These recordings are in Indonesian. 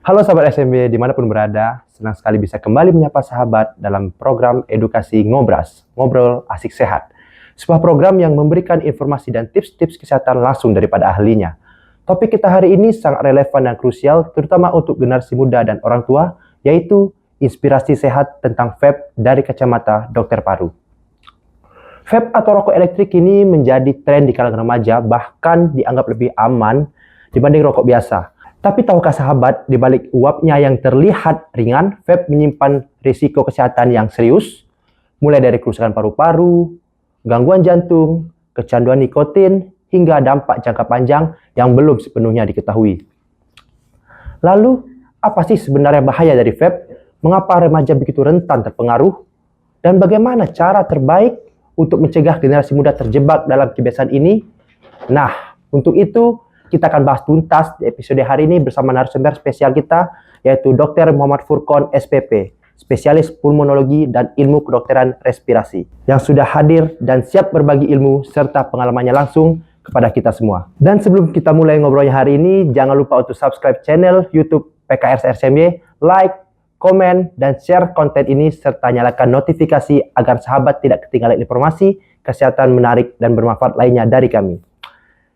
Halo sahabat SMB dimanapun berada, senang sekali bisa kembali menyapa sahabat dalam program edukasi Ngobras, Ngobrol Asik Sehat. Sebuah program yang memberikan informasi dan tips-tips kesehatan langsung daripada ahlinya. Topik kita hari ini sangat relevan dan krusial, terutama untuk generasi muda dan orang tua, yaitu inspirasi sehat tentang vape dari kacamata dokter paru. Vape atau rokok elektrik ini menjadi tren di kalangan remaja, bahkan dianggap lebih aman dibanding rokok biasa. Tapi tahukah sahabat, di balik uapnya yang terlihat ringan, vape menyimpan risiko kesehatan yang serius, mulai dari kerusakan paru-paru, gangguan jantung, kecanduan nikotin, hingga dampak jangka panjang yang belum sepenuhnya diketahui. Lalu, apa sih sebenarnya bahaya dari vape? Mengapa remaja begitu rentan terpengaruh? Dan bagaimana cara terbaik untuk mencegah generasi muda terjebak dalam kebiasaan ini? Nah, untuk itu, kita akan bahas tuntas di episode hari ini bersama narasumber spesial kita, yaitu Dr. Muhammad Furqon, SPP, spesialis pulmonologi dan ilmu kedokteran respirasi, yang sudah hadir dan siap berbagi ilmu serta pengalamannya langsung kepada kita semua. Dan sebelum kita mulai ngobrolnya hari ini, jangan lupa untuk subscribe channel YouTube PKR SMY, like, komen, dan share konten ini, serta nyalakan notifikasi agar sahabat tidak ketinggalan informasi kesehatan menarik dan bermanfaat lainnya dari kami.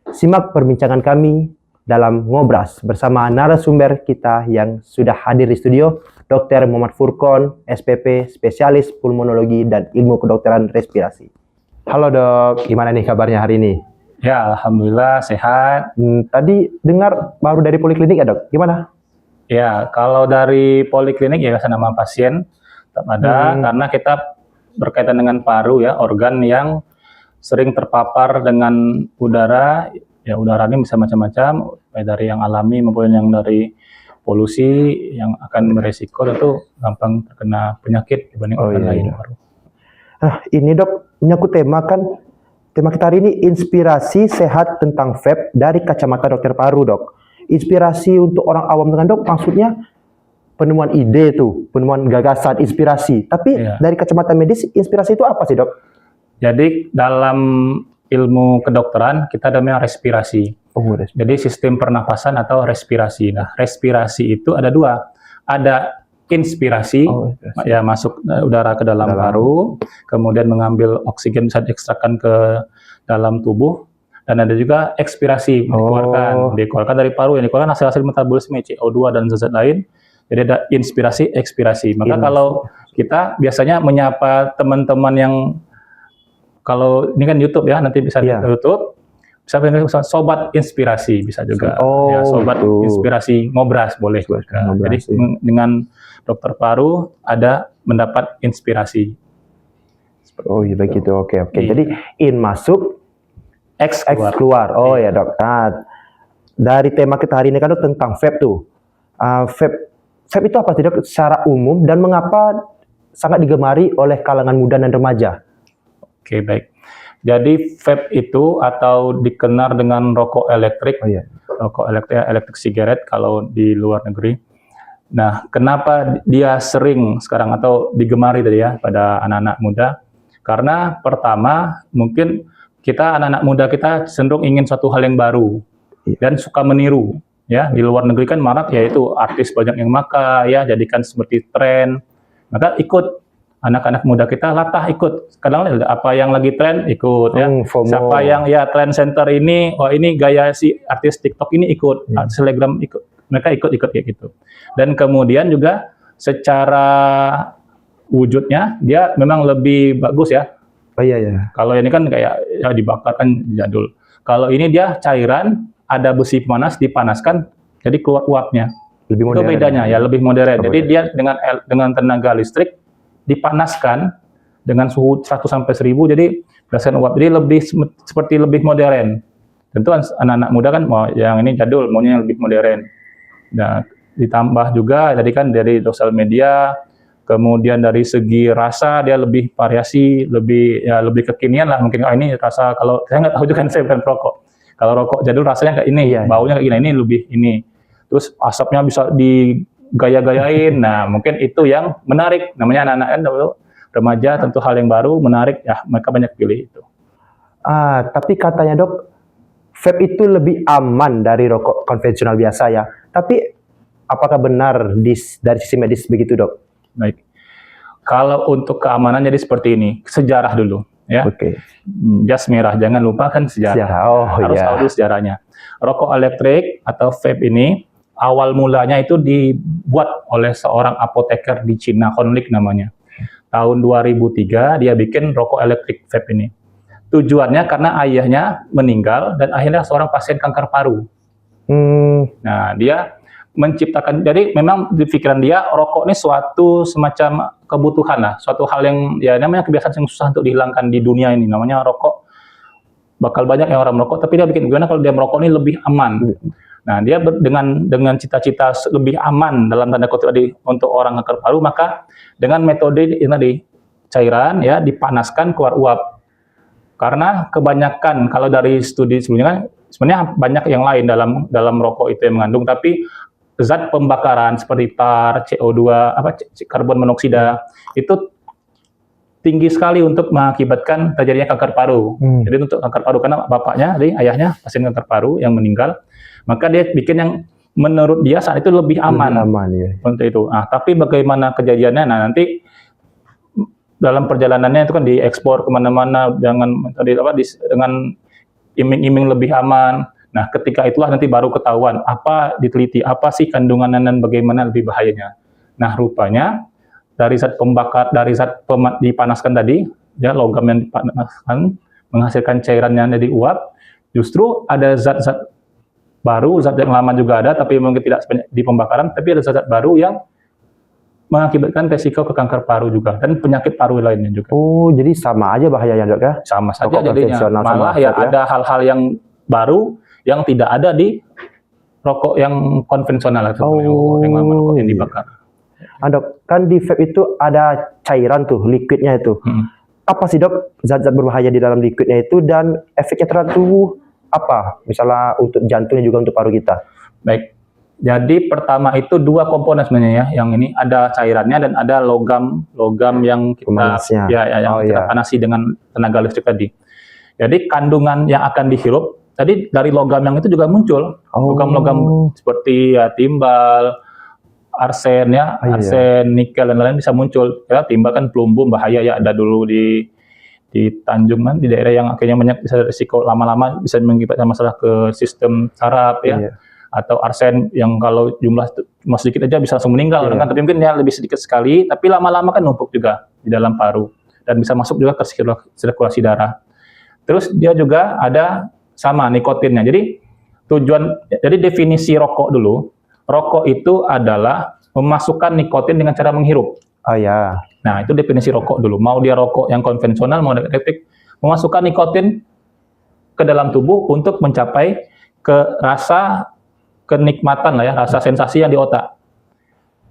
Simak perbincangan kami dalam Ngobras bersama narasumber kita yang sudah hadir di studio, Dr. Muhammad Furqon, SPP, spesialis pulmonologi dan ilmu kedokteran respirasi. Halo dok, gimana nih kabarnya hari ini? Ya, alhamdulillah sehat. Tadi dengar baru dari poliklinik ya dok, gimana? Ya, kalau dari poliklinik ya nama pasien tetap ada karena kita berkaitan dengan paru ya, organ yang sering terpapar dengan udara. Ya, udara ini bisa macam-macam, baik dari yang alami maupun yang dari polusi yang akan beresiko tentu gampang terkena penyakit dibanding organ lain. Nah, ini dok, menyangkut tema kita hari ini inspirasi sehat tentang vape dari kacamata dokter paru dok. Inspirasi untuk orang awam dengan dok, maksudnya penemuan ide tuh, penemuan gagasan, inspirasi. Tapi dari kacamata medis, inspirasi itu apa sih dok? Jadi dalam ilmu kedokteran kita namanya respirasi. Jadi sistem pernapasan atau respirasi. Nah, respirasi itu ada dua. Ada inspirasi, ya masuk udara ke dalam paru, kemudian mengambil oksigen bisa diekstrakkan ke dalam tubuh. Dan ada juga ekspirasi, dikeluarkan dari paru, yang dikeluarkan hasil-hasil metabolisme CO2 dan zat-zat lain. Jadi ada inspirasi, ekspirasi. Maka kalau kita biasanya menyapa teman-teman yang, kalau ini kan YouTube ya, nanti bisa di YouTube, bisa sobat inspirasi bisa juga. Ya, sobat inspirasi Ngobras boleh. Jadi dengan dokter paru ada mendapat inspirasi. Oh iya begitu, oke. Jadi in masuk, X keluar. Oh ya dok. Nah, dari tema kita hari ini kan dok tentang vape tuh. Vape itu apa sih dok secara umum dan mengapa sangat digemari oleh kalangan muda dan remaja? Oke, baik. Jadi vape itu atau dikenal dengan rokok elektrik, rokok elektrik sigaret kalau di luar negeri. Nah, kenapa dia sering sekarang atau digemari tadi ya pada anak-anak muda? Karena pertama mungkin kita anak-anak muda kita cenderung ingin suatu hal yang baru dan suka meniru. Ya, di luar negeri kan marak yaitu artis banyak yang pakai ya, jadikan seperti tren. Maka ikut. Anak-anak muda kita latah ikut, kadang apa yang lagi tren ikut ya. Siapa yang ya trend center ini, ini gaya si artis TikTok ini ikut, artis Telegram ikut, mereka ikut kayak gitu. Dan kemudian juga secara wujudnya dia memang lebih bagus ya. Kalau ini kan kayak ya dibakar kan jadul. Kalau ini dia cairan, ada besi panas dipanaskan, jadi keluar uapnya. Lebih modern. Itu bedanya ya, lebih modern. Jadi dia dengan tenaga listrik dipanaskan dengan suhu 100 sampai 1000, jadi berdasarkan uap, jadi seperti lebih modern. Tentu anak-anak muda kan mau yang ini jadul, maunya yang lebih modern. Nah, ditambah juga tadi kan dari sosial media, kemudian dari segi rasa dia lebih variasi, lebih kekinian lah mungkin. Ini rasa, kalau saya nggak tahu juga kan, saya bukan perokok. Kalau rokok jadul rasanya kayak ini, baunya kayak gini, ini lebih ini. Terus asapnya bisa digaya-gayain. Nah, mungkin itu yang menarik. Namanya anak-anak kan remaja, tentu hal yang baru, menarik ya, mereka banyak pilih itu. Tapi katanya dok, vape itu lebih aman dari rokok konvensional biasa ya. Tapi apakah benar dari sisi medis begitu, Dok? Baik. Kalau untuk keamanan jadi seperti ini, sejarah dulu ya. Oke. Jas merah, jangan lupakan sejarah. Sejarah. Oh, Harus iya. tahu dulu sejarahnya. Rokok elektrik atau vape ini awal mulanya itu dibuat oleh seorang apoteker di Cina, Honlik namanya. Tahun 2003 dia bikin rokok elektrik vape ini. Tujuannya karena ayahnya meninggal dan akhirnya seorang pasien kanker paru. Nah, dia menciptakan, jadi memang di pikiran dia rokok ini suatu semacam kebutuhan lah, suatu hal yang ya namanya kebiasaan yang susah untuk dihilangkan di dunia ini, namanya rokok. Bakal banyak yang orang merokok, tapi dia bikin gimana kalau dia merokok ini lebih aman. Nah, dia dengan cita-cita lebih aman dalam tanda kutip tadi untuk orang kanker paru, maka dengan metode ini tadi cairan ya dipanaskan keluar uap. Karena kebanyakan kalau dari studi sebelumnya kan sebenarnya banyak yang lain dalam rokok itu yang mengandung, tapi zat pembakaran seperti tar, CO2, karbon monoksida itu tinggi sekali untuk mengakibatkan terjadinya kanker paru. Jadi untuk kanker paru karena bapaknya, ayahnya pasien kanker paru yang meninggal, maka dia bikin yang menurut dia saat itu lebih aman. Ya. Untuk itu. Nah, tapi bagaimana kejadiannya? Nah, nanti dalam perjalanannya itu kan diekspor kemana-mana dengan iming-iming lebih aman. Nah, ketika itulah nanti baru ketahuan diteliti apa sih kandungan dan bagaimana lebih bahayanya. Nah, rupanya dari zat dipanaskan tadi, ya logam yang dipanaskan menghasilkan cairan yang dari uap, justru ada zat-zat baru, zat yang lama juga ada, tapi mungkin tidak sebanyak di pembakaran, tapi ada zat-zat baru yang mengakibatkan resiko ke kanker paru juga dan penyakit paru lainnya juga. Oh, jadi sama aja bahayanya, Dok ya? Sama saja jadinya. Malah ya ada hal-hal yang baru yang tidak ada di rokok yang konvensional atau yang lama rokok yang dibakar. Dok, kan di vape itu ada cairan tuh, liquidnya itu. Apa sih, Dok, zat-zat berbahaya di dalam liquidnya itu dan efeknya terhadap tubuh apa? Misalnya untuk jantungnya juga untuk paru kita. Baik. Jadi pertama itu dua komponen sebenarnya ya. Yang ini ada cairannya dan ada logam yang kita kita panasi dengan tenaga listrik tadi. Jadi kandungan yang akan dihirup tadi dari logam yang itu juga muncul. Logam-logam seperti ya timbal, arsen ya, arsen, nikel dan lain-lain bisa muncul. Ya, timbal kan plumbum bahaya ya, ada dulu di Tanjung kan, di daerah yang akhirnya banyak bisa risiko lama-lama bisa mengakibatkan masalah ke sistem saraf ya. Atau arsen yang kalau jumlah sedikit aja bisa langsung meninggal kan, tapi mungkin ya lebih sedikit sekali, tapi lama-lama kan numpuk juga di dalam paru dan bisa masuk juga ke sirkulasi darah. Terus dia juga ada sama nikotinnya. Jadi jadi definisi rokok dulu. Rokok itu adalah memasukkan nikotin dengan cara menghirup. Nah, itu definisi rokok dulu. Mau dia rokok yang konvensional, mau elektrik, memasukkan nikotin ke dalam tubuh untuk mencapai kenikmatan lah ya, rasa sensasi yang di otak.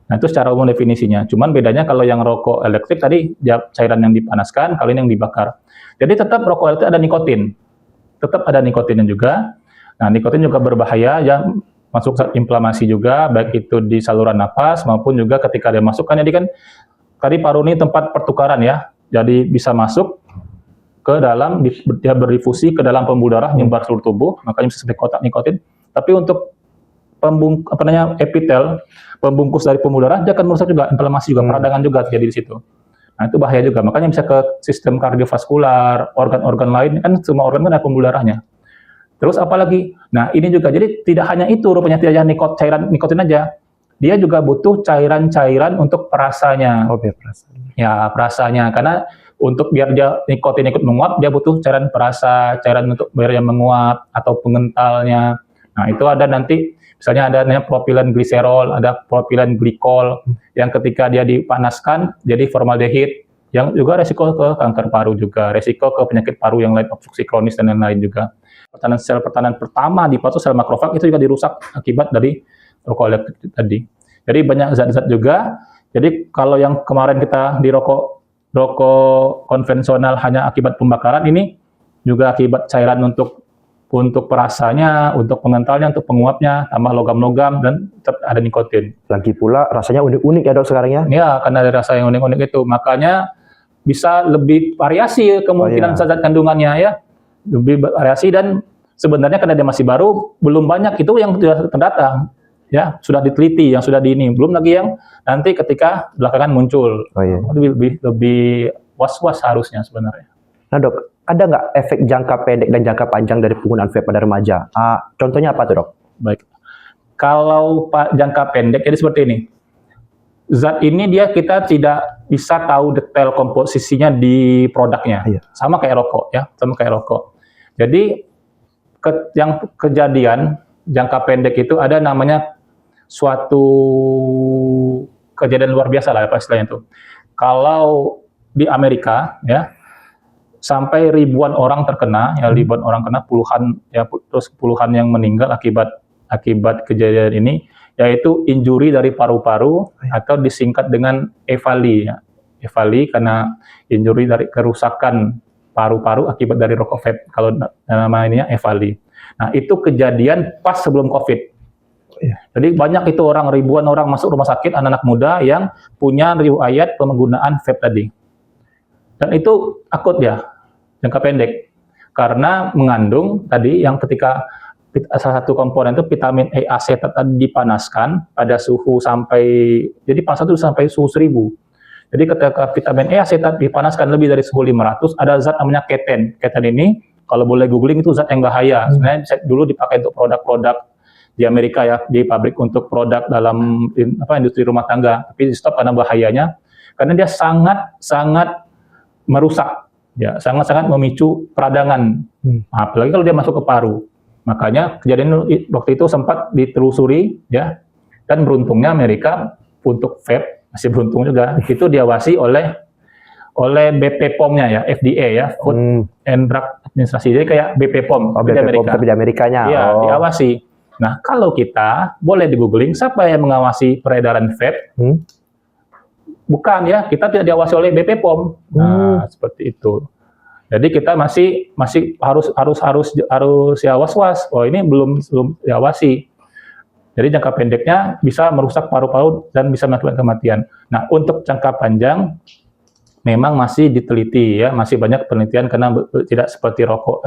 Nah, itu secara umum definisinya. Cuman bedanya kalau yang rokok elektrik tadi cairan yang dipanaskan, kalau ini yang dibakar. Jadi tetap rokok elektrik ada nikotin. Tetap ada nikotinnya juga. Nah, nikotin juga berbahaya ya, masuk inflamasi juga, baik itu di saluran nafas maupun juga ketika dia masukkan. Jadi kan tadi paru ini tempat pertukaran ya. Jadi bisa masuk ke dalam, dia berdifusi ke dalam pembuluh darah, menyebar seluruh tubuh, makanya bisa sampai kotak nikotin. Tapi untuk epitel, pembungkus dari pembuluh darah, dia akan merusak juga, inflamasi juga, peradangan juga terjadi di situ. Nah, itu bahaya juga. Makanya bisa ke sistem kardiovaskular, organ-organ lain, kan semua organ kan ada pembuluh darahnya. Terus apalagi? Nah, ini juga. Jadi tidak hanya itu rupanya, tidak hanya cairan nikotin aja. Dia juga butuh cairan-cairan untuk perasanya. Ya, perasanya. Karena untuk biar dia nikotin ikut menguap, dia butuh cairan perasa, cairan untuk biar yang menguap, atau pengentalnya. Nah, itu ada nanti, misalnya ada namanya propilen gliserol, ada propilen glikol, yang ketika dia dipanaskan, jadi formaldehid, yang juga resiko ke kanker paru juga, resiko ke penyakit paru yang lain, obstruksi kronis dan lain-lain juga. Sel pertahanan pertama di paru, sel makrofag, itu juga dirusak akibat dari rokok elektrik tadi. Jadi banyak zat-zat juga. Jadi kalau yang kemarin kita di rokok konvensional hanya akibat pembakaran, ini juga akibat cairan untuk perasanya, untuk pengentalnya, untuk penguapnya, tambah logam-logam dan tetap ada nikotin. Lagi pula rasanya unik-unik ya, Dok, sekarang ya? Ya, karena ada rasa yang unik-unik itu. Makanya bisa lebih variasi kemungkinan zat kandungannya ya. Lebih variasi, dan sebenarnya karena dia masih baru, belum banyak itu yang sudah terdata. ya sudah diteliti, yang sudah di ini. Belum lagi yang nanti ketika belakangan muncul. Oh iya. Lebih was-was harusnya sebenarnya. Nah dok, ada nggak efek jangka pendek dan jangka panjang dari penggunaan vape pada remaja? Contohnya apa tuh dok? Baik. Kalau jangka pendek jadi seperti ini. Zat ini kita tidak bisa tahu detail komposisinya di produknya. Iya. Sama kayak rokok ya, sama kayak rokok. Jadi yang kejadian jangka pendek itu ada namanya suatu kejadian luar biasa lah apa istilahnya itu. Kalau di Amerika ya sampai ribuan orang terkena, ya ribuan orang kena, puluhan ya terus puluhan yang meninggal akibat kejadian ini, yaitu injuri dari paru-paru atau disingkat dengan EVALI. Ya. EVALI karena injuri dari kerusakan paru-paru akibat dari rokok vape. Kalau namanya EVALI. Nah itu kejadian pas sebelum COVID. Jadi banyak itu ribuan orang masuk rumah sakit, anak-anak muda yang punya riwayat penggunaan vape tadi. Dan itu akut ya, jangka pendek. Karena mengandung tadi yang ketika salah satu komponen itu vitamin E asetat dipanaskan pada suhu jadi panas itu sampai suhu 1000. Jadi ketika vitamin E asetat dipanaskan lebih dari suhu 500, ada zat namanya keten. Keten ini kalau boleh googling itu zat yang bahaya. Sebenarnya dulu dipakai untuk produk-produk di Amerika ya, di pabrik untuk produk dalam industri rumah tangga. Tapi di stop karena bahayanya, karena dia sangat merusak, ya sangat memicu peradangan. Apalagi kalau dia masuk ke paru. Makanya kejadian waktu itu sempat ditelusuri ya, dan beruntungnya Amerika untuk vape masih beruntung juga itu diawasi oleh BPOM-nya ya, FDA ya, Food and Drug Administration. Jadi kayak BPOM di Amerika. Tapi di Amerikanya. Iya, diawasi. Nah, kalau kita boleh di googling siapa yang mengawasi peredaran vape? Bukan ya, kita tidak diawasi oleh BPOM. Nah, seperti itu. Jadi kita masih harus ya was-was. Oh ini belum diawasi. Jadi jangka pendeknya bisa merusak paru-paru dan bisa mengakibatkan kematian. Nah untuk jangka panjang memang masih diteliti ya, masih banyak penelitian karena tidak seperti rokok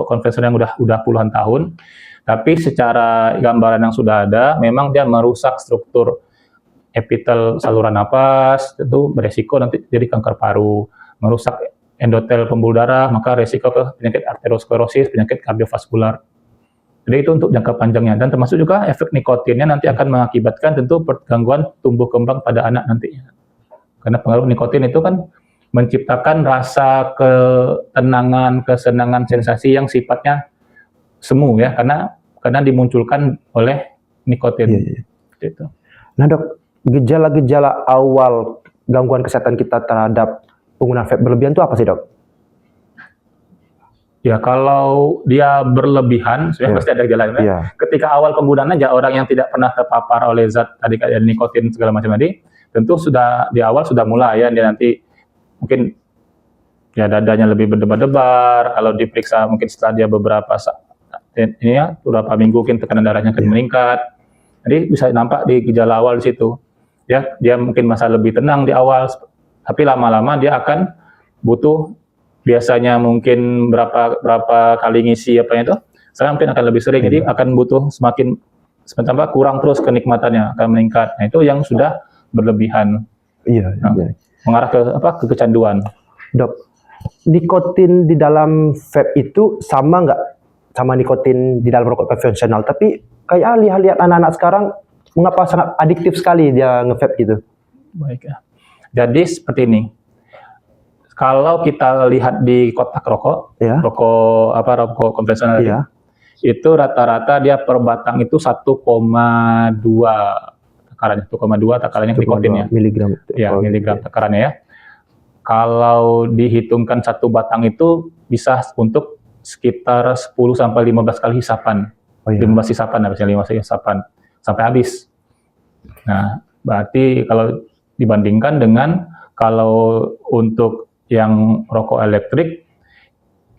konvensional yang udah puluhan tahun. Tapi secara gambaran yang sudah ada, memang dia merusak struktur epitel saluran napas, itu beresiko nanti jadi kanker paru, merusak endotel pembuluh darah, maka resiko ke penyakit arteriosklerosis, penyakit kardiovaskular. Jadi itu untuk jangka panjangnya, dan termasuk juga efek nikotinnya nanti akan mengakibatkan tentu gangguan tumbuh kembang pada anak nantinya. Karena pengaruh nikotin itu kan menciptakan rasa ketenangan, kesenangan, sensasi yang sifatnya semu ya, karena dimunculkan oleh nikotin. Gitu. Nah dok, gejala-gejala awal gangguan kesehatan kita terhadap penggunaan vape berlebihan itu apa sih dok? Ya kalau dia berlebihan, pasti ada gejala. Ketika awal penggunaan aja orang yang tidak pernah terpapar oleh zat tadi kayak nikotin segala macam tadi, tentu sudah di awal sudah mulai ya, dia nanti mungkin ya dadanya lebih berdebar-debar. Kalau diperiksa mungkin setelah dia beberapa minggu mungkin tekanan darahnya akan meningkat. Jadi bisa nampak di gejala awal di situ. Ya, dia mungkin masa lebih tenang di awal. Tapi lama-lama dia akan butuh biasanya mungkin berapa kali ngisi itu, sekarang mungkin akan lebih sering, jadi akan butuh semakin kurang terus kenikmatannya akan meningkat. Nah itu yang sudah berlebihan, mengarah ke kecanduan. Dok, nikotin di dalam vape itu sama nggak sama nikotin di dalam rokok konvensional? Tapi kayak lihat anak-anak sekarang mengapa sangat adiktif sekali dia nge-vape gitu. Baik ya. Jadi seperti ini. Kalau kita lihat di kotak rokok, rokok konvensional itu rata-rata dia per batang itu 1,2 takarannya, 1,2 takarannya nikotinnya. Miligram. Ya, miligram takarannya ya. Kalau dihitungkan satu batang itu bisa untuk sekitar 10 sampai 15 kali hisapan. 15 hisapan sampai habis. Nah, berarti kalau dibandingkan dengan kalau untuk yang rokok elektrik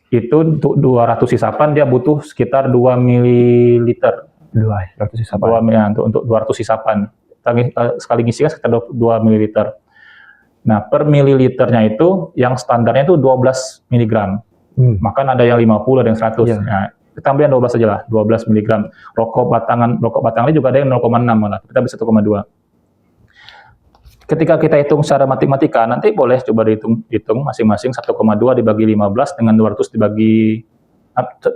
itu untuk 200 hisapan dia butuh sekitar 2 ml. 200 hisapan. Untuk 200 hisapan. Sekali ngisi kan sekitar 2 ml. Nah, per mililiternya itu yang standarnya itu 12 mg. Bahkan ada yang 50, ada yang 100. Nah, kita ambil yang 12 saja lah, 12 mg. Rokok batangan ini juga ada yang 0,6 malah, kita bisa 1,2. Ketika kita hitung secara matematika, nanti boleh coba dihitung masing-masing 1,2 dibagi 15 dengan 200 dibagi 1,2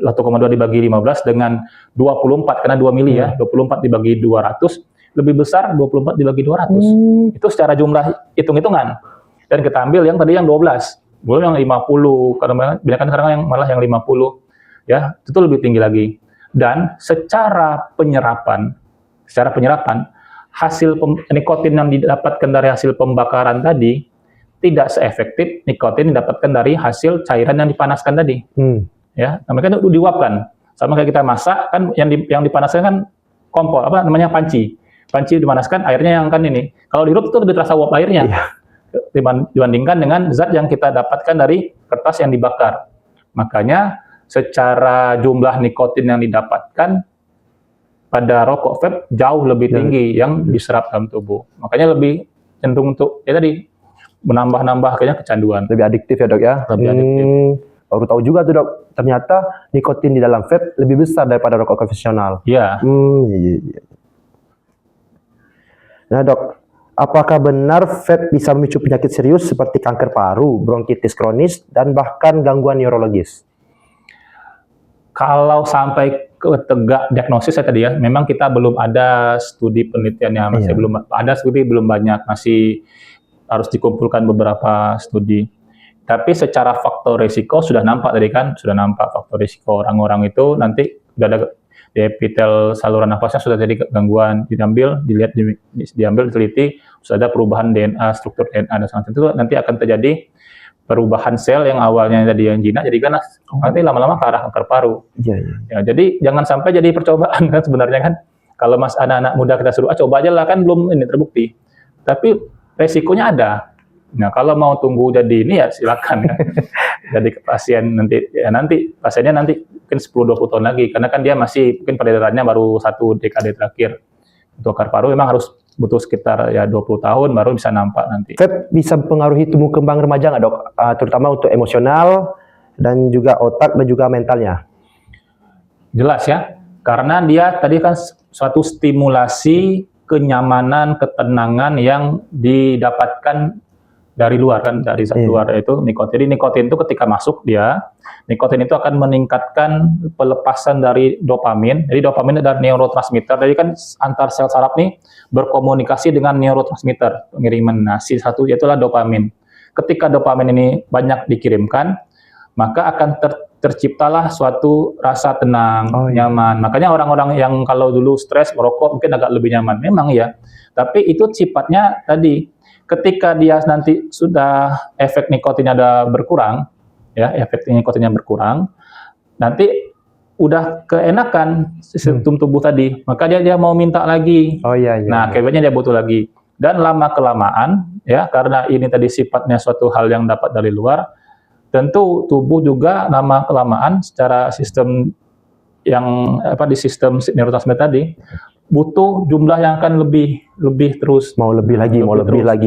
dibagi 15 dengan 24 karena 2 mili ya, 24 dibagi 200 lebih besar 24 dibagi 200. Itu secara jumlah hitung-hitungan. Dan kita ambil yang tadi yang 12, belum yang 50, karena kan sekarang yang malah yang 50 ya, itu lebih tinggi lagi. Dan secara penyerapan hasil nikotin yang didapatkan dari hasil pembakaran tadi tidak seefektif nikotin yang didapatkan dari hasil cairan yang dipanaskan tadi. Ya, namanya itu diuapkan. Sama kayak kita masak kan yang dipanaskan kan kompor, panci. Panci dipanaskan, airnya yang kan ini. Kalau dihirup itu lebih terasa uap airnya. Dibandingkan dengan zat yang kita dapatkan dari kertas yang dibakar. Makanya secara jumlah nikotin yang didapatkan pada rokok vape jauh lebih tinggi yang diserap dalam tubuh. Makanya lebih cenderung untuk tadi menambah-nambah akhirnya kecanduan. Lebih adiktif ya dok ya? Lebih adiktif. Baru tahu juga tuh dok, ternyata nikotin di dalam vape lebih besar daripada rokok konvensional. Iya. Iya. Nah dok, apakah benar vape bisa memicu penyakit serius seperti kanker paru, bronkitis kronis, dan bahkan gangguan neurologis? Kalau sampai ke tegak diagnosis saya tadi ya, memang kita belum ada studi penelitiannya, masih belum ada studi, belum banyak, masih harus dikumpulkan beberapa studi. Tapi secara faktor risiko sudah nampak tadi kan, sudah nampak faktor risiko orang-orang itu nanti sudah ada di epitel saluran nafasnya sudah jadi gangguan, diambil diteliti, sudah ada perubahan DNA, struktur DNA dan semacam itu, nanti akan terjadi perubahan sel yang awalnya tadi yang jinak jadi ganas, nanti lama-lama ke arah kanker paru. Ya, jadi jangan sampai jadi percobaan kan sebenarnya kan. Kalau anak-anak muda kita suruh coba aja lah kan belum ini terbukti. Tapi resikonya ada. Nah, kalau mau tunggu jadi ini ya silakan ya. Jadi pasien nanti pasiennya mungkin 10-20 tahun lagi karena kan dia masih mungkin peredarannya baru 1 dekade terakhir. Untuk kanker paru memang harus butuh sekitar 20 tahun baru bisa nampak nanti. Vape bisa mempengaruhi tumbuh kembang remaja nggak dok? Terutama untuk emosional dan juga otak dan juga mentalnya. Jelas ya, karena dia tadi kan suatu stimulasi kenyamanan, ketenangan yang didapatkan dari luar kan, dari zat luar itu nikotin. Jadi nikotin itu ketika masuk nikotin itu akan meningkatkan pelepasan dari dopamin. Jadi dopamin adalah neurotransmitter. Jadi kan antar sel saraf nih berkomunikasi dengan neurotransmitter pengiriman. Nah, si satu itulah dopamin. Ketika dopamin ini banyak dikirimkan, maka akan terciptalah suatu rasa tenang, nyaman. Makanya orang-orang yang kalau dulu stres merokok mungkin agak lebih nyaman. Memang ya. Tapi itu sifatnya tadi ketika dia nanti sudah efek nikotinnya ada berkurang, ya efek nikotinnya berkurang, nanti udah keenakan sistem tubuh tadi, maka dia mau minta lagi. Nah, kayaknya dia butuh lagi. Dan lama kelamaan, ya karena ini tadi sifatnya suatu hal yang dapat dari luar, tentu tubuh juga lama kelamaan secara sistem yang di sistem neurotransmitter tadi butuh jumlah yang akan lebih terus, mau lebih lagi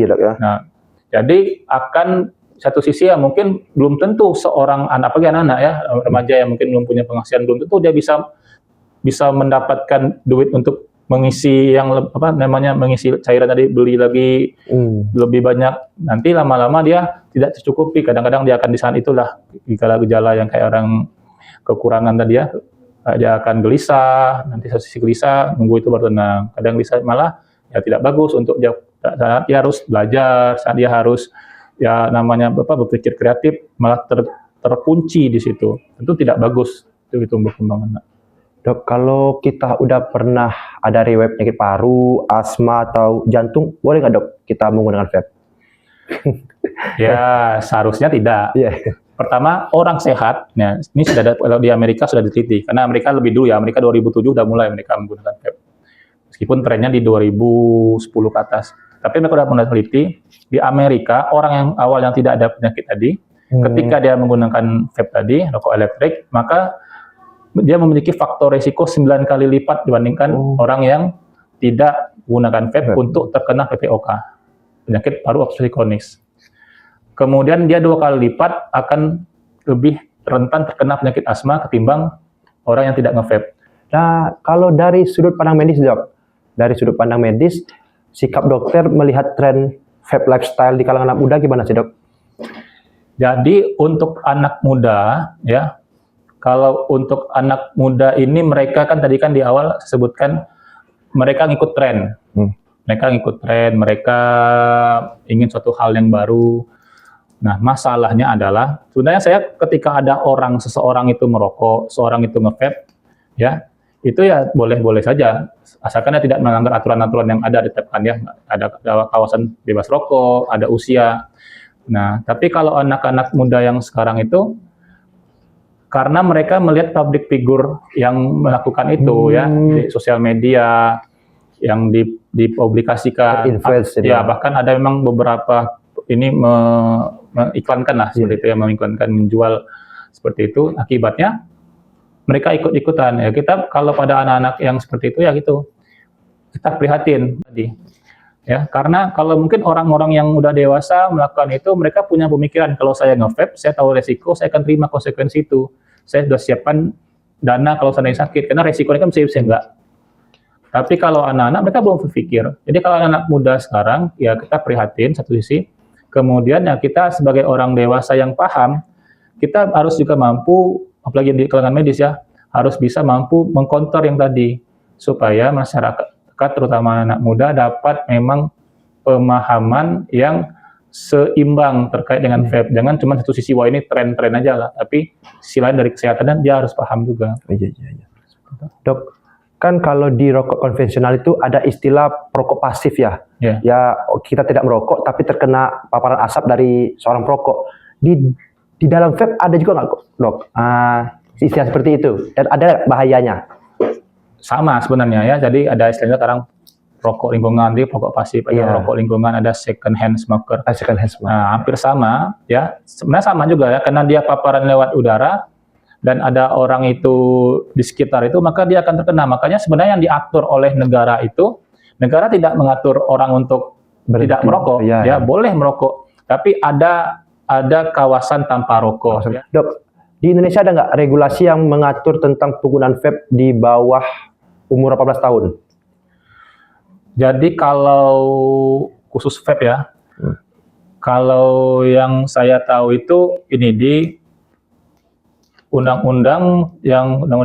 dok ya. Nah, jadi akan satu sisi ya mungkin belum tentu seorang anak-anak ya remaja yang mungkin belum punya penghasilan, belum tentu dia bisa mendapatkan duit untuk mengisi yang mengisi cairan tadi, beli lagi lebih banyak, nanti lama-lama dia tidak tercukupi. Kadang-kadang dia akan di saat itulah gejala-gejala yang kayak orang kekurangan tadi ya. Dia akan gelisah, nanti sisi gelisah, nunggu itu baru tenang. Kadang gelisah malah ya tidak bagus untuk dia, saat dia harus belajar, saat dia harus berpikir kreatif, malah terkunci di situ. Tentu tidak bagus itu tumbuh kembang anak. Dok, kalau kita udah pernah ada riwayat penyakit paru, asma atau jantung, boleh nggak dok kita menggunakan vape? Ya seharusnya tidak. Pertama, orang sehat, ya, ini sudah ada, kalau di Amerika sudah diteliti, karena Amerika lebih dulu ya, Amerika 2007 udah mulai mereka menggunakan vape. Meskipun trennya di 2010 ke atas. Tapi mereka sudah meneliti, di Amerika, orang yang awal yang tidak ada penyakit tadi, ketika dia menggunakan vape tadi, rokok elektrik, maka dia memiliki faktor risiko 9 kali lipat dibandingkan orang yang tidak menggunakan vape untuk terkena PPOK, penyakit paru obstruktif kronis. Kemudian dia 2 kali lipat akan lebih rentan terkena penyakit asma ketimbang orang yang tidak nge-vape. Nah, kalau dari sudut pandang medis, Dok, dari sudut pandang medis, sikap dokter melihat tren vape lifestyle di kalangan anak muda gimana sih, Dok? Jadi untuk anak muda, ya, kalau untuk anak muda ini mereka kan tadi kan di awal sebutkan mereka ngikut tren. Mereka ngikut tren, mereka ingin suatu hal yang baru. Nah, masalahnya adalah sebenarnya saya ketika ada seseorang itu merokok, seorang itu nge-vape, ya, itu ya boleh-boleh saja, asalkan dia tidak melanggar aturan-aturan yang ada ditetapkan, ya. Ada kawasan bebas rokok, ada usia. Nah, tapi kalau anak-anak muda yang sekarang itu, karena mereka melihat public figure yang melakukan itu, ya, di sosial media, yang dipublikasikan, ya, bahkan ada memang beberapa ini mengiklankan lah seperti itu, ya, mengiklankan, menjual seperti itu. Akibatnya mereka ikut-ikutan. Ya, kita kalau pada anak-anak yang seperti itu, ya gitu, kita prihatin tadi. Ya, karena kalau mungkin orang-orang yang udah dewasa melakukan itu, mereka punya pemikiran, kalau saya nge-vape, saya tahu resiko, saya akan terima konsekuensi itu. Saya sudah siapkan dana kalau seandainya sakit, karena resikonya kan bisa enggak. Tapi kalau anak-anak, mereka belum berpikir. Jadi kalau anak muda sekarang, ya kita prihatin satu sisi. Kemudian ya kita sebagai orang dewasa yang paham, kita harus juga mampu, apalagi di kalangan medis, ya, harus bisa mampu mengkonter yang tadi, supaya masyarakat, terutama anak muda, dapat memang pemahaman yang seimbang terkait dengan vape. Jangan cuma satu sisi, wah ini tren-tren aja lah, tapi sisi lain dari kesehatan, dan dia harus paham juga. Iya. Dok, kan kalau di rokok konvensional itu ada istilah perokok pasif, ya. Ya, kita tidak merokok tapi terkena paparan asap dari seorang perokok. Di dalam vape ada juga nggak, Dok? Istilah seperti itu, dan ada bahayanya? Sama sebenarnya, ya. Jadi ada istilahnya sekarang rokok lingkungan, di rokok pasif, ada rokok lingkungan, ada second hand smoker. Nah, hampir sama, ya. Sebenarnya sama juga, ya, karena dia paparan lewat udara, dan ada orang itu di sekitar itu, maka dia akan terkena. Makanya sebenarnya yang diatur oleh negara itu, negara tidak mengatur orang untuk tidak merokok, ya, boleh merokok, tapi ada kawasan tanpa rokok. Ya. Dok, di Indonesia ada nggak regulasi yang mengatur tentang penggunaan vape di bawah umur 18 tahun? Jadi kalau khusus vape, ya, kalau yang saya tahu itu ini di Undang-Undang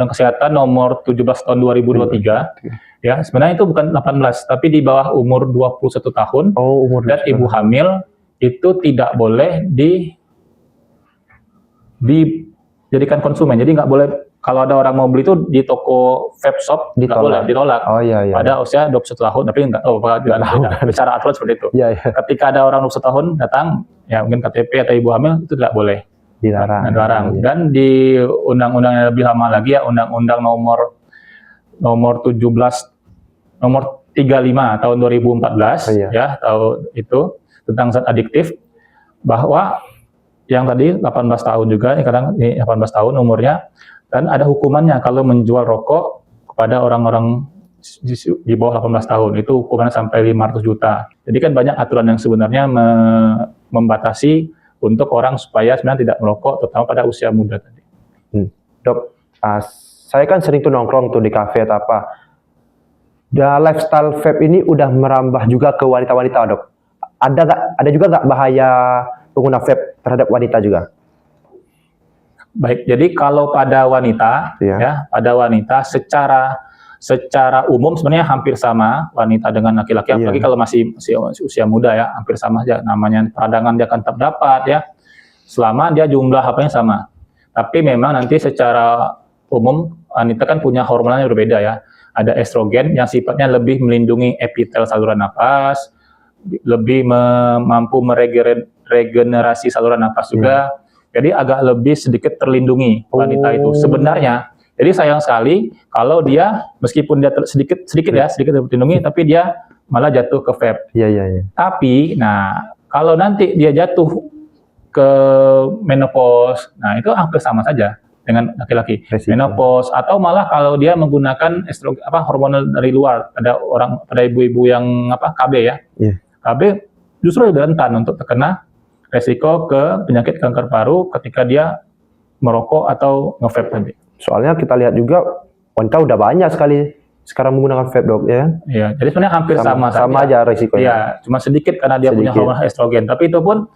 Kesehatan nomor 17 tahun 2023, ya, sebenarnya itu bukan 18, tapi di bawah umur 21 tahun, dan ibu hamil itu tidak boleh dijadikan konsumen. Jadi nggak boleh, kalau ada orang mau beli itu di toko vape shop, nggak boleh, ditolak. Pada usia 21 tahun, tapi nggak, bicara aturan seperti itu. Ketika ada orang 21 tahun datang, ya mungkin KTP atau ibu hamil, itu tidak boleh. Dilarang. Dan di undang-undang yang lebih lama lagi, ya, Undang-Undang nomor 35 tahun 2014, ya, atau itu tentang zat adiktif, bahwa yang tadi 18 tahun juga, kadang 18 tahun umurnya, dan ada hukumannya kalau menjual rokok kepada orang-orang di bawah 18 tahun, itu hukumannya sampai 500 juta. Jadi kan banyak aturan yang sebenarnya membatasi untuk orang supaya sebenarnya tidak merokok, terutama pada usia muda tadi. Dok, saya kan sering tuh nongkrong tuh di kafe atau apa. Lifestyle vape ini udah merambah juga ke wanita-wanita, Dok. Ada juga nggak bahaya pengguna vape terhadap wanita juga? Baik, jadi kalau pada wanita, ya, pada wanita secara umum sebenarnya hampir sama wanita dengan laki-laki, apalagi kalau masih usia muda, ya, hampir sama aja. Namanya peradangan dia akan tetap dapat, ya, selama dia jumlah HP-nya sama. Tapi memang nanti secara umum wanita kan punya hormonnya berbeda, ya. Ada estrogen yang sifatnya lebih melindungi epitel saluran napas, lebih mampu meregenerasi saluran napas juga. Jadi agak lebih sedikit terlindungi wanita itu sebenarnya. Jadi sayang sekali kalau dia meskipun dia sedikit terlindungi, tapi dia malah jatuh ke vape. Tapi, nah, kalau nanti dia jatuh ke menopause, nah itu hampir sama saja dengan laki-laki. Menopause, atau malah kalau dia menggunakan hormonal dari luar, ada ibu-ibu yang KB, ya. KB justru lebih rentan untuk terkena resiko ke penyakit kanker paru ketika dia merokok atau nge-vape tadi. Soalnya kita lihat juga wanita udah banyak sekali sekarang menggunakan vape dok, ya kan? Iya, jadi sebenarnya hampir sama aja risikonya. Iya, cuma sedikit karena dia punya hormon estrogen, tapi itu pun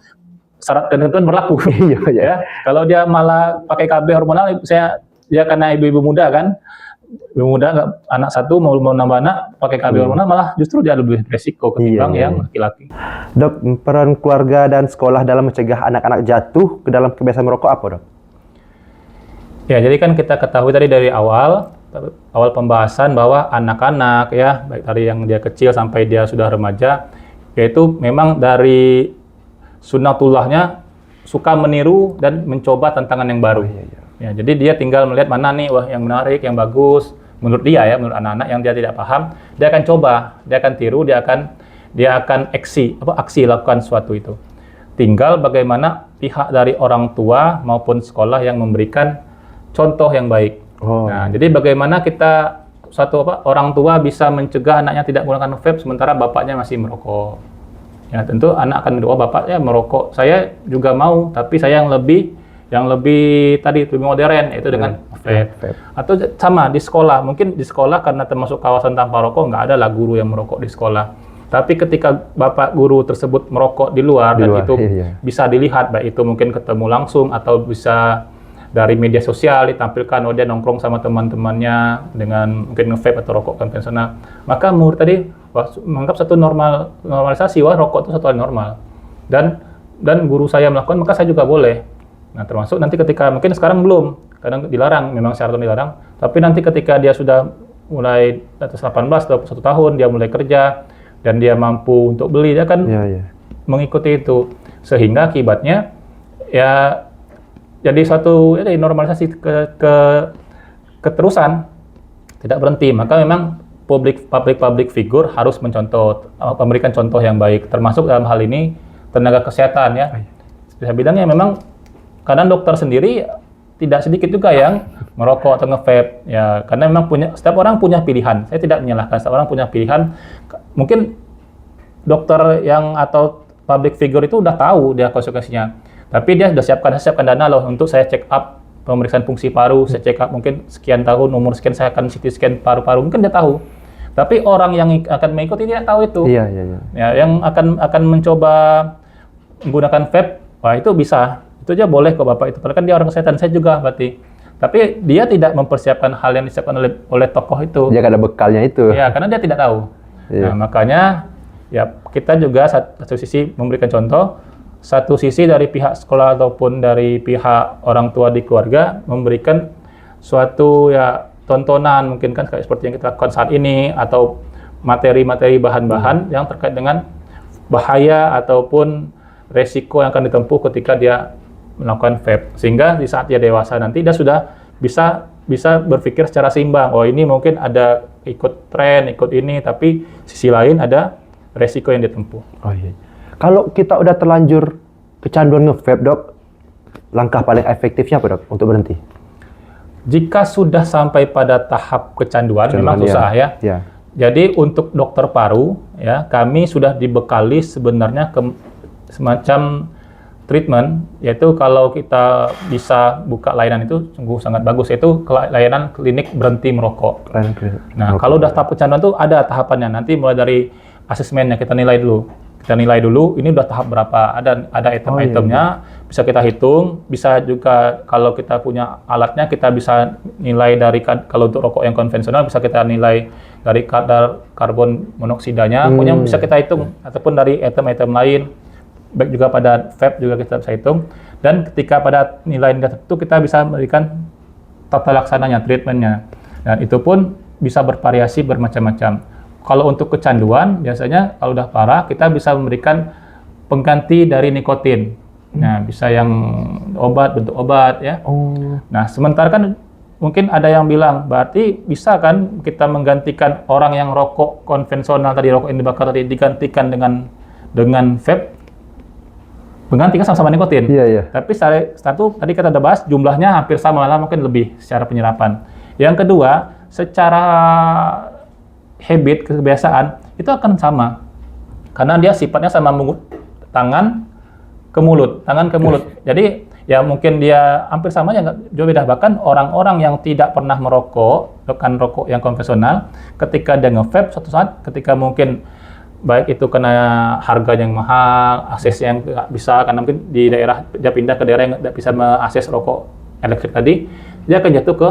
syarat dan ketentuan berlaku. Iya, iya. Ya, kalau dia malah pakai KB hormonal, dia karena ibu-ibu muda kan, ibu muda nggak anak satu mau nambah anak pakai KB hormonal, malah justru dia lebih resiko ketimbang yang laki-laki. Dok, peran keluarga dan sekolah dalam mencegah anak-anak jatuh ke dalam kebiasaan merokok apa dok? Ya, jadi kan kita ketahui tadi dari awal pembahasan bahwa anak-anak ya, baik dari yang dia kecil sampai dia sudah remaja, yaitu memang dari sunnatullahnya suka meniru dan mencoba tantangan yang baru. Ya, jadi dia tinggal melihat mana nih wah yang menarik, yang bagus menurut dia ya, menurut anak-anak yang dia tidak paham, dia akan coba, dia akan tiru, dia akan aksi lakukan sesuatu itu. Tinggal bagaimana pihak dari orang tua maupun sekolah yang memberikan contoh yang baik. Nah, jadi bagaimana kita orang tua bisa mencegah anaknya tidak menggunakan vape sementara bapaknya masih merokok. Ya, tentu anak akan berdoa bapaknya merokok, saya juga mau, tapi saya yang lebih lebih modern, yaitu dengan vape. Atau sama di sekolah, mungkin di sekolah karena termasuk kawasan tanpa rokok nggak ada lah guru yang merokok di sekolah. Tapi ketika bapak guru tersebut merokok di luar dan itu bisa dilihat, baik itu mungkin ketemu langsung atau bisa dari media sosial ditampilkan, dia nongkrong sama teman-temannya dengan mungkin nge-vape atau rokok konvensional, maka murid tadi menganggap satu normalisasi, rokok itu satu hal normal, dan guru saya melakukan, maka saya juga boleh. Nah, termasuk nanti ketika mungkin sekarang belum, kadang dilarang, memang syaratnya dilarang, tapi nanti ketika dia sudah mulai atas 18 atau 1 tahun, dia mulai kerja dan dia mampu untuk beli, dia akan mengikuti itu, sehingga akibatnya ya jadi suatu normalisasi keterusan, tidak berhenti. Maka memang public figure harus memberikan contoh yang baik, termasuk dalam hal ini tenaga kesehatan ya. Bisa bilangnya memang kadang dokter sendiri tidak sedikit juga yang merokok atau nge-vape ya, karena memang setiap orang punya pilihan. Saya tidak menyalahkan, setiap orang punya pilihan. Mungkin dokter atau public figure itu udah tahu dia konsekuensinya. Tapi dia sudah siapkan dana loh untuk saya check up pemeriksaan fungsi paru, saya check up mungkin sekian tahun, umur sekian saya akan CT scan paru-paru, mungkin dia tahu. Tapi orang yang akan mengikuti tidak tahu itu. Ya, yang akan mencoba menggunakan vape, wah itu bisa. Itu aja boleh kok Bapak itu. Padahal kan dia orang kesehatan, saya juga berarti. Tapi dia tidak mempersiapkan hal yang disiapkan oleh tokoh itu. Dia ada bekalnya itu. Ya, karena dia tidak tahu. Nah, makanya ya kita juga satu sisi memberikan contoh, satu sisi dari pihak sekolah ataupun dari pihak orang tua di keluarga memberikan suatu tontonan, mungkin kan seperti yang kita lakukan saat ini, atau materi-materi bahan-bahan yang terkait dengan bahaya ataupun resiko yang akan ditempuh ketika dia melakukan vape, sehingga di saat dia dewasa nanti dia sudah bisa berpikir secara seimbang. Oh, ini mungkin ada ikut tren, ikut ini, tapi sisi lain ada resiko yang ditempuh. Oh iya. Kalau kita udah terlanjur kecanduan nge-vape dok, langkah paling efektifnya apa dok untuk berhenti? Jika sudah sampai pada tahap kecanduan memang susah ya. Jadi untuk dokter paru ya, kami sudah dibekali sebenarnya semacam treatment, yaitu kalau kita bisa buka layanan itu sungguh sangat bagus, yaitu layanan klinik berhenti merokok. Nah, kalau udah tahap kecanduan tuh ada tahapannya, nanti mulai dari asesmennya kita nilai dulu, ini udah tahap berapa, ada item-itemnya, bisa kita hitung, bisa juga kalau kita punya alatnya, kita bisa nilai dari, kalau untuk rokok yang konvensional, bisa kita nilai dari kadar karbon monoksidanya, pokoknya bisa kita hitung, ataupun dari item-item lain, baik juga pada vape juga kita bisa hitung, dan ketika pada nilai tertentu kita bisa memberikan tata laksananya, treatmentnya, dan itu pun bisa bervariasi bermacam-macam. Kalau untuk kecanduan, biasanya kalau udah parah, kita bisa memberikan pengganti dari nikotin. Nah, bisa yang bentuk obat ya. Nah, sementara kan mungkin ada yang bilang, berarti bisa kan kita menggantikan orang yang rokok konvensional tadi, rokok yang dibakar tadi, digantikan dengan vape, menggantikan sama-sama nikotin. Tapi satu tadi kita udah bahas, jumlahnya hampir sama, malah mungkin lebih secara penyerapan. Yang kedua, secara habit, kebiasaan, itu akan sama. Karena dia sifatnya sama tangan ke mulut. Jadi ya mungkin dia hampir sama ya, nggak jauh beda. Bahkan orang-orang yang tidak pernah merokok, rekan rokok yang konvensional, ketika dia nge-vape suatu saat, ketika mungkin baik itu kena harga yang mahal, aksesnya yang nggak bisa, karena mungkin di daerah dia pindah ke daerah yang nggak bisa mengakses rokok elektrik tadi, dia akan jatuh ke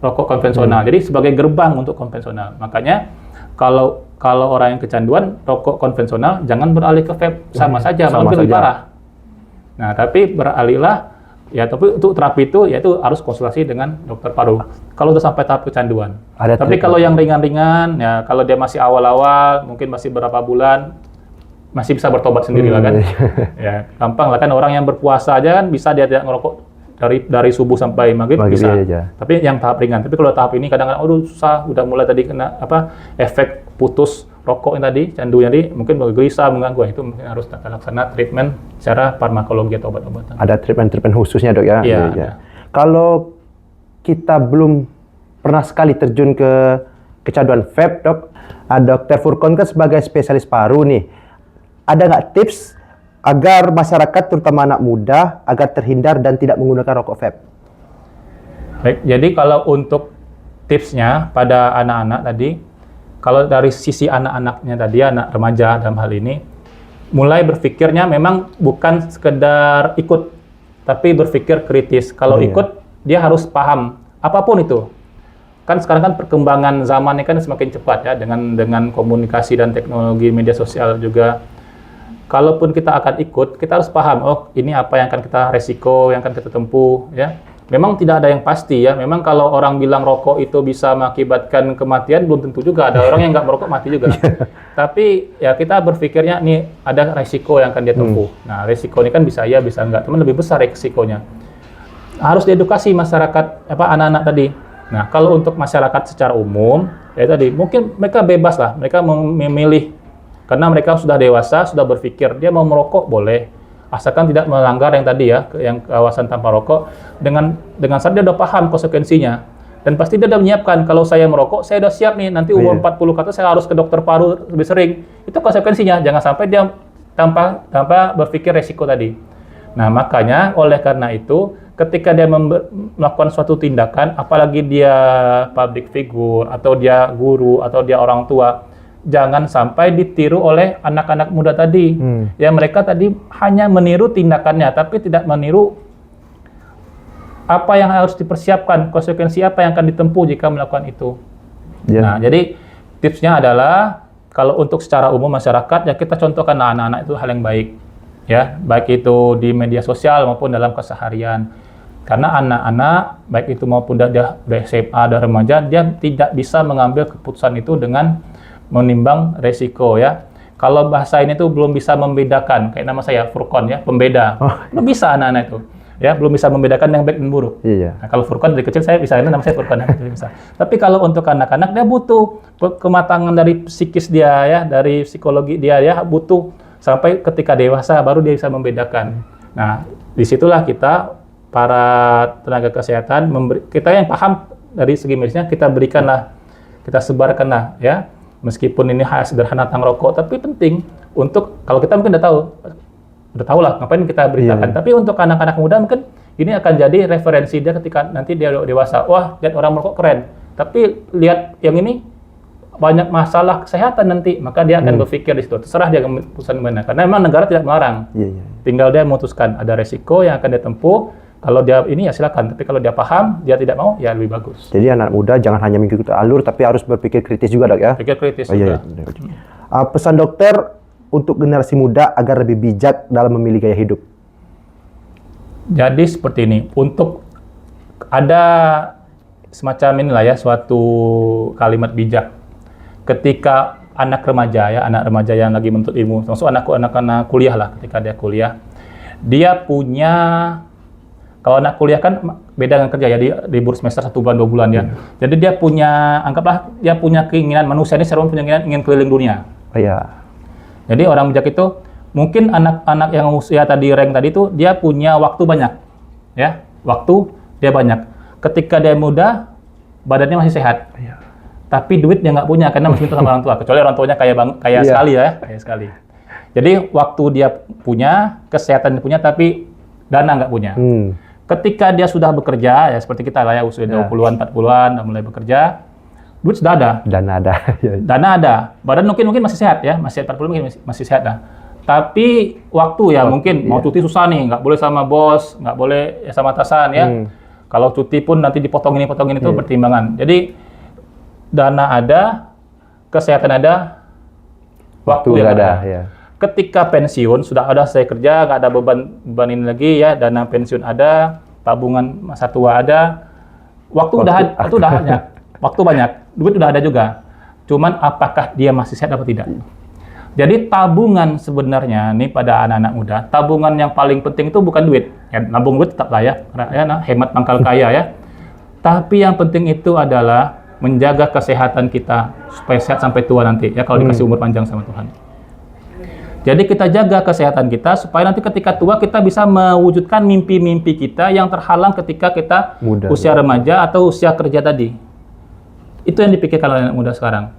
rokok konvensional. Jadi sebagai gerbang untuk konvensional. Makanya kalau orang yang kecanduan rokok konvensional, jangan beralih ke vape, sama saja, malah lebih parah. Nah, tapi beralihlah ya, tapi untuk terapi itu yaitu harus konsultasi dengan dokter paru. Kalau udah sampai tahap kecanduan. Tapi kalau yang ringan-ringan, ya kalau dia masih awal-awal, mungkin masih berapa bulan, masih bisa bertobat sendiri lah kan. Ya, gampang lah kan, orang yang berpuasa aja kan bisa dia tidak ngerokok dari subuh sampai maghrib bisa. Aja. Tapi yang tahap ringan. Tapi kalau tahap ini kadang-kadang aduh susah, udah mulai tadi kena efek putus rokok yang tadi, candunya tadi, mungkin gelisah, mengganggu, itu mungkin harus laksana treatment secara farmakologi atau obat-obatan. Ada treatment khususnya dok ya? Iya. Ya. Kalau kita belum pernah sekali terjun ke kecanduan vape dok, Dr. Furqon kan sebagai spesialis paru nih, ada nggak tips agar masyarakat terutama anak muda agar terhindar dan tidak menggunakan rokok vape? Baik, jadi kalau untuk tipsnya pada anak-anak tadi, kalau dari sisi anak-anaknya tadi, anak remaja dalam hal ini, mulai berpikirnya memang bukan sekedar ikut, tapi berpikir kritis. Kalau ikut, dia harus paham apapun itu. Kan sekarang kan perkembangan zaman ini kan semakin cepat ya, dengan komunikasi dan teknologi media sosial juga. Kalaupun kita akan ikut, kita harus paham, oh ini apa yang akan kita resiko, yang akan kita tempuh, ya. Memang tidak ada yang pasti ya. Memang kalau orang bilang rokok itu bisa mengakibatkan kematian, belum tentu juga. Ada orang yang nggak merokok mati juga. Tapi ya kita berpikirnya nih ada resiko yang akan dia tempuh. Nah resiko ini kan bisa iya, bisa enggak. Teman lebih besar resikonya. Harus diedukasi masyarakat, anak-anak tadi. Nah kalau untuk masyarakat secara umum, ya tadi mungkin mereka bebas lah. Mereka memilih karena mereka sudah dewasa, sudah berpikir dia mau merokok boleh. Asalkan tidak melanggar yang tadi ya, yang kawasan tanpa rokok, dengan saat dia udah paham konsekuensinya, dan pasti dia udah menyiapkan, kalau saya merokok, saya udah siap nih, nanti umur 40 ke atas saya harus ke dokter paru lebih sering, itu konsekuensinya, jangan sampai dia tanpa berpikir resiko tadi. Nah makanya, oleh karena itu, ketika dia melakukan suatu tindakan, apalagi dia public figure, atau dia guru, atau dia orang tua, jangan sampai ditiru oleh anak-anak muda tadi. Ya mereka tadi hanya meniru tindakannya, tapi tidak meniru apa yang harus dipersiapkan, konsekuensi apa yang akan ditempuh jika melakukan itu. Nah, jadi tipsnya adalah kalau untuk secara umum masyarakat ya kita contohkan anak-anak itu hal yang baik. Ya, baik itu di media sosial maupun dalam keseharian. Karena anak-anak baik itu maupun dia SMA dan remaja, dia tidak bisa mengambil keputusan itu dengan menimbang resiko ya. Kalau bahasa ini tuh belum bisa membedakan, kayak nama saya Furqon ya, pembeda. Belum bisa anak-anak itu. Ya, belum bisa membedakan yang baik dan buruk. Nah, kalau Furqon dari kecil saya bisa, ini nama saya Furqon ya, bisa. Tapi kalau untuk anak-anak dia butuh kematangan dari psikis dia ya, dari psikologi dia ya, butuh sampai ketika dewasa baru dia bisa membedakan. Nah, disitulah kita para tenaga kesehatan kita yang paham dari segi medisnya kita berikanlah, kita sebarkanlah ya. Meskipun ini hal sederhana tentang rokok, tapi penting untuk, kalau kita mungkin udah tahu lah ngapain kita beritakan. Tapi untuk anak-anak muda mungkin ini akan jadi referensi dia ketika nanti dia dewasa. Wah, lihat orang merokok keren. Tapi lihat yang ini banyak masalah kesehatan nanti, maka dia akan berpikir di situ. Terserah dia keputusan mana. Karena memang negara tidak melarang. Tinggal dia memutuskan ada resiko yang akan dia tempuh. Kalau dia ini ya silakan, tapi kalau dia paham, dia tidak mau, ya lebih bagus. Jadi anak muda jangan hanya mengikuti alur, tapi harus berpikir kritis juga dok ya? Pikir kritis juga. Pesan dokter untuk generasi muda agar lebih bijak dalam memilih gaya hidup? Jadi seperti ini, untuk ada semacam inilah ya, suatu kalimat bijak. Ketika anak remaja yang lagi menuntut ilmu, maksud anak-anak kuliah lah, ketika dia kuliah, dia punya, kalau anak kuliah kan beda dengan kerja ya, di libur semester 1 bulan 2 bulan ya. Jadi dia punya, anggaplah dia punya keinginan, manusia ini serum punya keinginan ingin keliling dunia. Jadi orang bijak itu mungkin anak-anak yang usia tadi rank tadi itu dia punya waktu banyak. Ya, waktu dia banyak. Ketika dia muda, badannya masih sehat. Tapi duit dia nggak punya karena masih minta sama orang tua. Kecuali orang tuanya kaya sekali ya, kaya sekali. Jadi waktu dia punya, kesehatan dia punya, tapi dana nggak punya. Ketika dia sudah bekerja, ya seperti kita lah ya, usia 20-an, 40-an, udah mulai bekerja, duit sudah ada. Dana ada. Dana ada. Badan mungkin masih sehat ya, masih 40 mungkin masih sehat lah. Tapi waktu ya mungkin mau cuti susah nih, nggak boleh sama bos, nggak boleh ya sama atasan ya. Kalau cuti pun nanti dipotongin itu pertimbangan. Jadi dana ada, kesehatan ada, waktu yang ada. Ya. Ketika pensiun sudah ada saya kerja, nggak ada beban ini lagi ya, dana pensiun ada, tabungan masa tua ada, waktu udah banyak, waktu banyak, duit udah ada juga. Cuman apakah dia masih sehat atau tidak? Jadi tabungan sebenarnya nih pada anak-anak muda, tabungan yang paling penting itu bukan duit. Ya, nabung duit tetap lah ya, hemat pangkal kaya ya. Tapi yang penting itu adalah menjaga kesehatan kita supaya sehat sampai tua nanti ya, kalau dikasih umur panjang sama Tuhan. Jadi kita jaga kesehatan kita supaya nanti ketika tua kita bisa mewujudkan mimpi-mimpi kita yang terhalang ketika kita usia remaja atau usia kerja tadi. Itu yang dipikirkan oleh anak muda sekarang.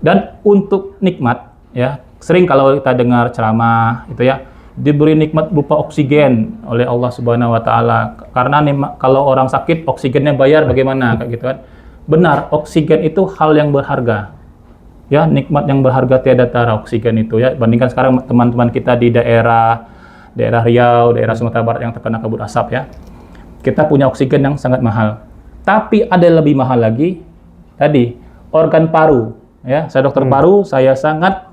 Dan untuk nikmat ya, sering kalau kita dengar ceramah itu ya, diberi nikmat berupa oksigen oleh Allah Subhanahu wa taala. Karena kalau orang sakit oksigennya bayar bagaimana kayak gitu kan. Benar, oksigen itu hal yang berharga. Ya, nikmat yang berharga tiada tara oksigen itu ya. Bandingkan sekarang teman-teman kita di daerah Riau, daerah Sumatera Barat yang terkena kabut asap ya. Kita punya oksigen yang sangat mahal. Tapi ada yang lebih mahal lagi tadi, organ paru ya. Saya dokter paru, saya sangat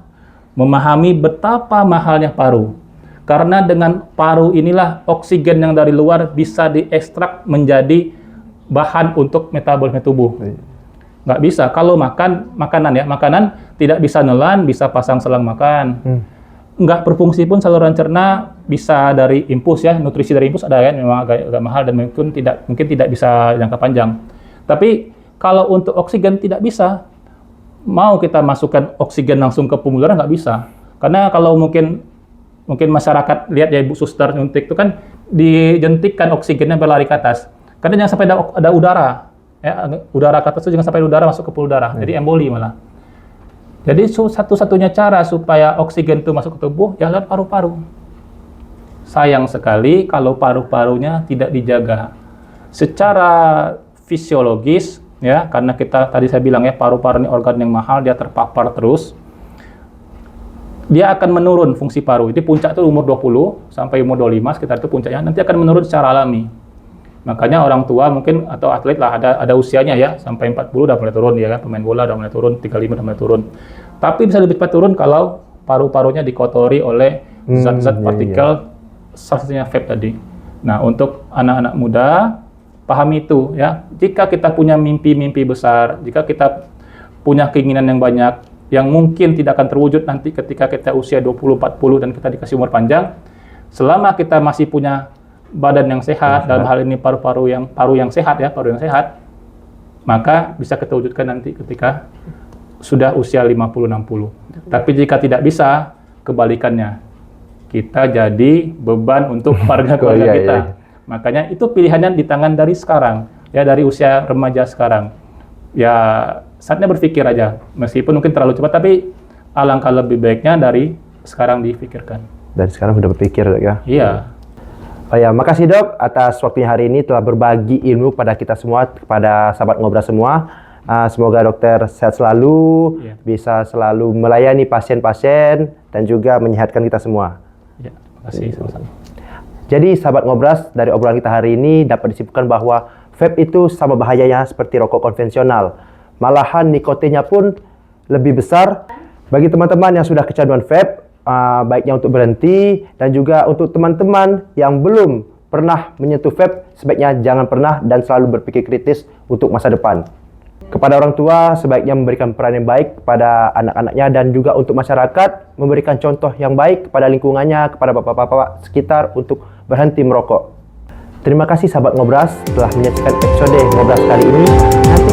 memahami betapa mahalnya paru. Karena dengan paru inilah oksigen yang dari luar bisa diekstrak menjadi bahan untuk metabolisme tubuh. Nggak bisa. Kalau makanan tidak bisa nelan, bisa pasang selang makan. Nggak berfungsi pun saluran cerna bisa dari infus ya, nutrisi dari infus ada kan, memang agak mahal dan mungkin tidak bisa jangka panjang. Tapi kalau untuk oksigen tidak bisa. Mau kita masukkan oksigen langsung ke pembuluh darah nggak bisa. Karena kalau mungkin masyarakat lihat ya, Ibu Suster nyuntik itu kan dijentikkan oksigennya berlari ke atas. Karena jangan sampai ada udara. Ya, udara ke atas itu jangan sampai udara masuk ke pembuluh darah. Jadi emboli malah. Jadi satu-satunya cara supaya oksigen itu masuk ke tubuh ya lewat paru-paru. Sayang sekali kalau paru-parunya tidak dijaga. Secara fisiologis ya, karena kita tadi saya bilang ya, paru-paru ini organ yang mahal, dia terpapar terus. Dia akan menurun fungsi paru. Itu puncak itu umur 20 sampai umur 25 sekitar itu puncaknya. Nanti akan menurun secara alami. Makanya orang tua mungkin atau atlet lah ada usianya ya, sampai 40 udah mulai turun ya kan, pemain bola udah mulai turun, 35 udah mulai turun. Tapi bisa lebih cepat turun kalau paru-parunya dikotori oleh zat-zat partikel, salah satunya vape tadi. Nah, untuk anak-anak muda pahami itu ya. Jika kita punya mimpi-mimpi besar, jika kita punya keinginan yang banyak yang mungkin tidak akan terwujud nanti ketika kita usia 20, 40 dan kita dikasih umur panjang, selama kita masih punya badan yang sehat, dalam hal ini paru yang sehat, maka bisa kita wujudkan nanti ketika sudah usia 50-60. Tapi jika tidak bisa, kebalikannya. Kita jadi beban untuk keluarga kita. Makanya itu pilihannya di tangan dari sekarang, ya, dari usia remaja sekarang. Ya, saatnya berpikir aja. Meskipun mungkin terlalu cepat, tapi alangkah lebih baiknya dari sekarang dipikirkan. Dari sekarang sudah berpikir ya? Iya. Oh ya, makasih Dok atas waktunya hari ini telah berbagi ilmu pada kita semua, kepada sahabat Ngobras semua. Semoga dokter sehat selalu, bisa selalu melayani pasien-pasien dan juga menyehatkan kita semua. Ya, makasih sama-sama. Jadi sahabat Ngobras, dari obrolan kita hari ini dapat disimpulkan bahwa vape itu sama bahayanya seperti rokok konvensional. Malahan nikotinnya pun lebih besar. Bagi teman-teman yang sudah kecanduan vape, baiknya untuk berhenti, dan juga untuk teman-teman yang belum pernah menyentuh vape, sebaiknya jangan pernah dan selalu berpikir kritis untuk masa depan. Kepada orang tua, sebaiknya memberikan peran yang baik kepada anak-anaknya dan juga untuk masyarakat, memberikan contoh yang baik kepada lingkungannya, kepada bapak-bapak sekitar untuk berhenti merokok. Terima kasih sahabat Ngobras telah menyaksikan episode Ngobras kali ini. Nanti